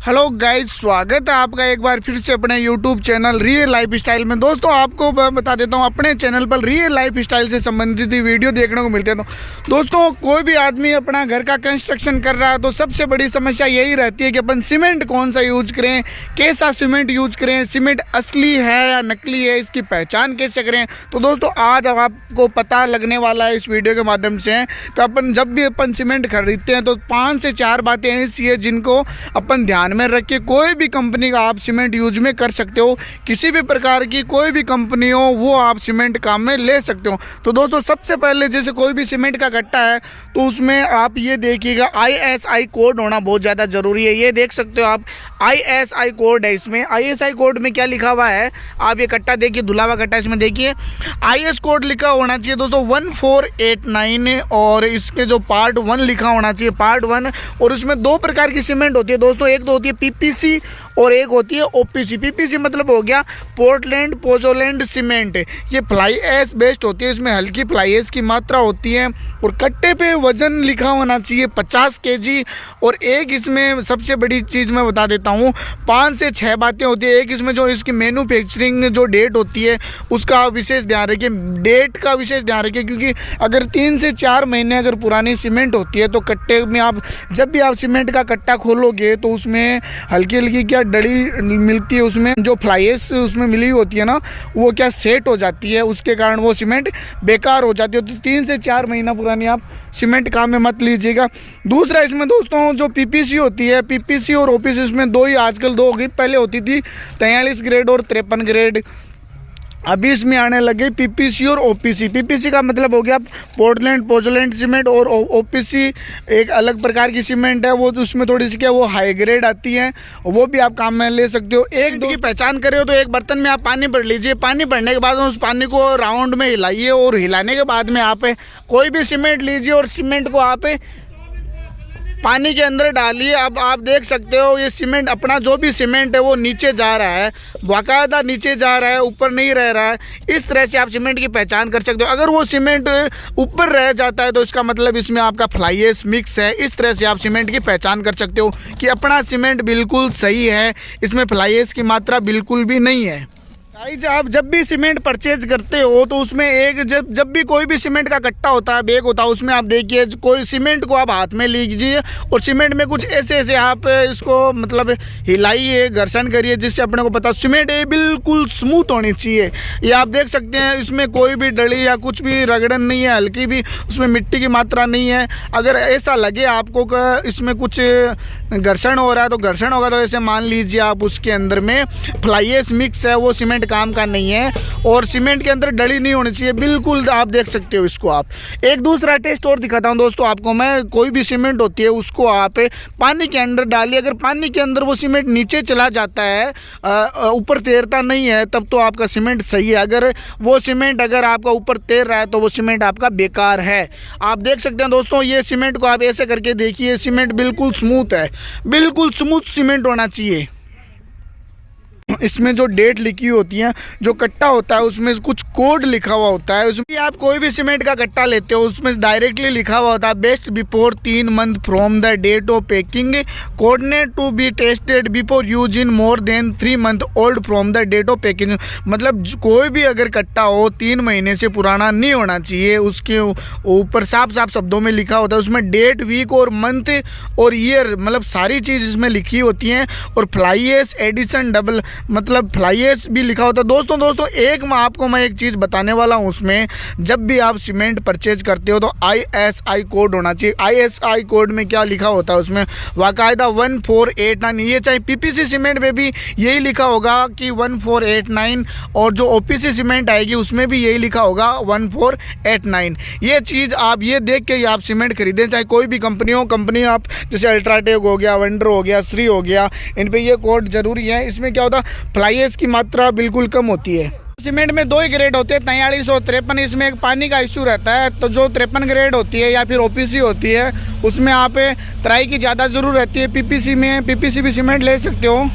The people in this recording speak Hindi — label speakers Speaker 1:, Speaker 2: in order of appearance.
Speaker 1: हेलो गाइस, स्वागत है आपका एक बार फिर से अपने YouTube channel real life style में। दोस्तों आपको बता देता हूँ, अपने चैनल पर रियल लाइफ स्टाइल से संबंधित वीडियो देखने को मिलते हैं। तो दोस्तों कोई भी आदमी अपना घर का कंस्ट्रक्शन कर रहा है तो सबसे बड़ी समस्या यही रहती है कि अपन सीमेंट कौन सा यूज करें, कैसा सीमेंट यूज करें, सीमेंट असली है या नकली है, इसकी पहचान कैसे करें। तो दोस्तों आज आपको पता लगने वाला है इस वीडियो के माध्यम से कि अपन जब भी अपन सीमेंट खरीदते हैं तो 5 से 4 बातें ऐसी है जिनको अपन ध्यान में रख के कोई भी कंपनी का आप सीमेंट यूज में कर सकते हो। किसी भी प्रकार की कोई भी कंपनी हो वो आप सीमेंट काम में ले सकते हो। तो दोस्तों सबसे पहले जैसे कोई भी सीमेंट का कट्टा है तो उसमें आप ये देखिएगा ISI कोड होना बहुत ज़्यादा ज़रूरी है। ये देख सकते हो आप, ISI कोड है। इसमें ISI कोड में क्या लिखा हुआ है, आप ये कट्टा देखिए, धुला हुआ कट्टा, इसमें देखिए IS कोड लिखा होना चाहिए दोस्तों 1489 और इसके जो पार्ट 1 लिखा होना चाहिए, पार्ट 1। और उसमें 2 प्रकार की सीमेंट होती है दोस्तों, एक तो होती है PPC और एक होती है OPC। PPC मतलब हो गया पोर्टलैंड पोजोलैंड सीमेंट। ये फ्लाई ऐश बेस्ड होती है, इसमें हल्की फ्लाई ऐश की मात्रा होती है और कट्टे पे वजन लिखा होना चाहिए 50 kg। और एक इसमें सबसे बड़ी चीज़ मैं बता देता हूँ, 5 से 6 बातें होती है। एक इसमें जो इसकी मैन्युफैक्चरिंग जो डेट होती है उसका विशेष ध्यान रखिए, डेट का विशेष ध्यान रखिए, क्योंकि अगर 3 से 4 महीने अगर पुरानी सीमेंट होती है तो कट्टे में आप जब भी आप सीमेंट का कट्टा खोलोगे तो उसमें हल्की हल्की क्या डली मिलती है, उसमें जो फ्लाइस उसमें मिली होती है ना वो क्या सेट हो जाती है, उसके कारण वो सीमेंट बेकार हो जाती है। तो 3 से 4 महीना पुरानी आप सीमेंट काम में मत लीजिएगा। दूसरा इसमें दोस्तों जो PPC होती है, PPC और OPC इसमें 2 ही आजकल 2 हो गई। पहले होती थी 43 ग्रेड और 53 ग्रेड, अभी इसमें आने लगे PPC और OPC। PPC का मतलब हो गया पोर्टलैंड पोजोलैंड सीमेंट और OPC एक अलग प्रकार की सीमेंट है, वो उसमें थोड़ी सी क्या वो हाई ग्रेड आती है, वो भी आप काम में ले सकते हो। एक दो की पहचान करें तो एक बर्तन में आप पानी भर लीजिए, पानी भरने के बाद उस पानी को राउंड में हिलाइए और हिलाने के बाद में आप कोई भी सीमेंट लीजिए और सीमेंट को आप पानी के अंदर डालिए। अब आप देख सकते हो ये सीमेंट, अपना जो भी सीमेंट है वो नीचे जा रहा है, बाकायदा नीचे जा रहा है, ऊपर नहीं रह रहा है। इस तरह से आप सीमेंट की पहचान कर सकते हो। अगर वो सीमेंट ऊपर रह जाता है तो इसका मतलब इसमें आपका फ्लाई ऐश मिक्स है। इस तरह से आप सीमेंट की पहचान कर सकते हो कि अपना सीमेंट बिल्कुल सही है, इसमें फ्लाई ऐश की मात्रा बिल्कुल भी नहीं है। गाइस आप जब भी सीमेंट परचेज करते हो तो उसमें एक जब भी कोई भी सीमेंट का कट्टा होता है, बैग होता है, उसमें आप देखिए कोई सीमेंट को आप हाथ में लीजिए और सीमेंट में कुछ ऐसे आप इसको मतलब हिलाइए, घर्षण करिए, जिससे अपने को पता सीमेंट ये बिल्कुल स्मूथ होनी चाहिए। ये आप देख सकते हैं इसमें कोई भी डली या कुछ भी रगड़न नहीं है, हल्की भी उसमें मिट्टी की मात्रा नहीं है। अगर ऐसा लगे आपको कि इसमें कुछ घर्षण हो रहा है तो घर्षण होगा, तो ऐसे मान लीजिए आप उसके अंदर में फ्लाई ऐश मिक्स है, वो सीमेंट काम का नहीं है। और सीमेंट के अंदर डली नहीं होनी चाहिए बिल्कुल, आप देख सकते हो इसको। आप एक दूसरा टेस्ट और दिखाता हूं दोस्तों आपको मैं। कोई भी सीमेंट होती है उसको आप पानी के अंदर डालिए, अगर पानी के अंदर वो सीमेंट नीचे चला जाता है, ऊपर तैरता नहीं है, तब तो आपका सीमेंट सही है। अगर वो सीमेंट अगर आपका ऊपर तैर रहा है तो वो सीमेंट आपका बेकार है। आप देख सकते हैं दोस्तों, ये सीमेंट को आप ऐसे करके देखिए, सीमेंट बिल्कुल स्मूथ है, बिल्कुल स्मूथ सीमेंट होना चाहिए। इसमें जो डेट लिखी होती है, जो कट्टा होता है उसमें कुछ कोड लिखा हुआ होता है। उसमें आप कोई भी सीमेंट का कट्टा लेते हो उसमें डायरेक्टली लिखा हुआ होता है best before 3 month from the date of packing, coordinate to be tested before use in more than 3 month old from the date of packing. मतलब कोई भी अगर कट्टा हो 3 महीने से पुराना नहीं होना चाहिए, उसके ऊपर साफ साफ शब्दों में लिखा होता है। उसमें डेट, वीक और मंथ और ईयर मतलब सारी चीज़ इसमें लिखी होती हैं। और फ्लाई ऐश एडिशन डबल मतलब फ्लाई ऐश भी लिखा होता है। दोस्तों एक मैं एक चीज़ बताने वाला हूँ, उसमें जब भी आप सीमेंट परचेज करते हो तो ISI कोड होना चाहिए। ISI कोड में क्या लिखा होता है, उसमें बाकायदा 1489, ये चाहे PPC सीमेंट में भी यही लिखा होगा कि 1489 और जो OPC सीमेंट आएगी उसमें भी यही लिखा होगा 1489। ये चीज़ आप ये देख के आप सीमेंट खरीदें, चाहे कोई भी कंपनी आप जैसे अल्ट्राटेक हो गया, वंडर हो गया, श्री हो गया, इन पे ये कोड ज़रूरी है। इसमें क्या होता है, फ्लाई ऐश की मात्रा बिल्कुल कम होती है। सीमेंट में 2 ही ग्रेड होते हैं, 43 और 53। इसमें एक पानी का इशू रहता है, तो जो 53 ग्रेड होती है या फिर OPC होती है उसमें आप तराई की ज़्यादा ज़रूरत रहती है। PPC में PPC भी सीमेंट ले सकते हो।